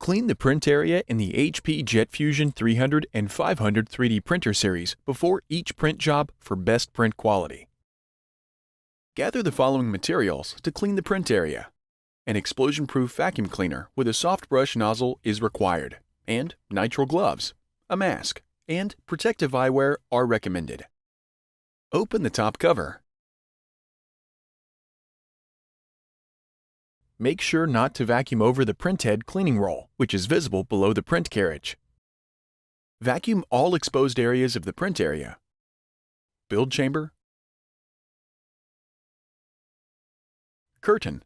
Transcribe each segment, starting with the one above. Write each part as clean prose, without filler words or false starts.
Clean the print area in the HP JetFusion 300 and 500 3D printer series before each print job for best print quality. Gather the following materials to clean the print area. An explosion-proof vacuum cleaner with a soft brush nozzle is required, and nitrile gloves, a mask, and protective eyewear are recommended. Open the top cover. Make sure not to vacuum over the printhead cleaning roll, which is visible below the print carriage. Vacuum all exposed areas of the print area, build chamber, curtain,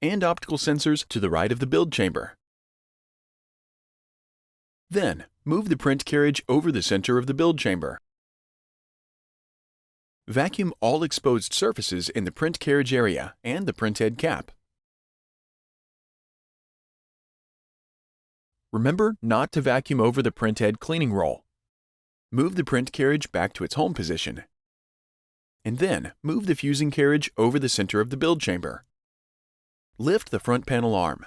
and optical sensors to the right of the build chamber. Then, move the print carriage over the center of the build chamber. Vacuum all exposed surfaces in the print carriage area and the printhead cap. Remember not to vacuum over the printhead cleaning roll. Move the print carriage back to its home position. And then move the fusing carriage over the center of the build chamber. Lift the front panel arm.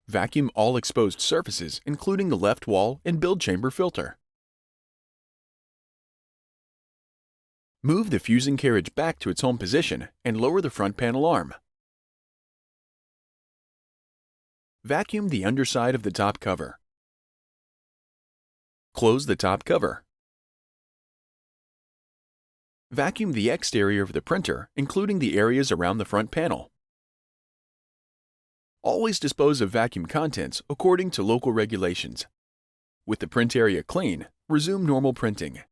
Vacuum all exposed surfaces, including the left wall and build chamber filter. Move the fusing carriage back to its home position and lower the front panel arm. Vacuum the underside of the top cover. Close the top cover. Vacuum the exterior of the printer, including the areas around the front panel. Always dispose of vacuum contents according to local regulations. With the print area clean, resume normal printing.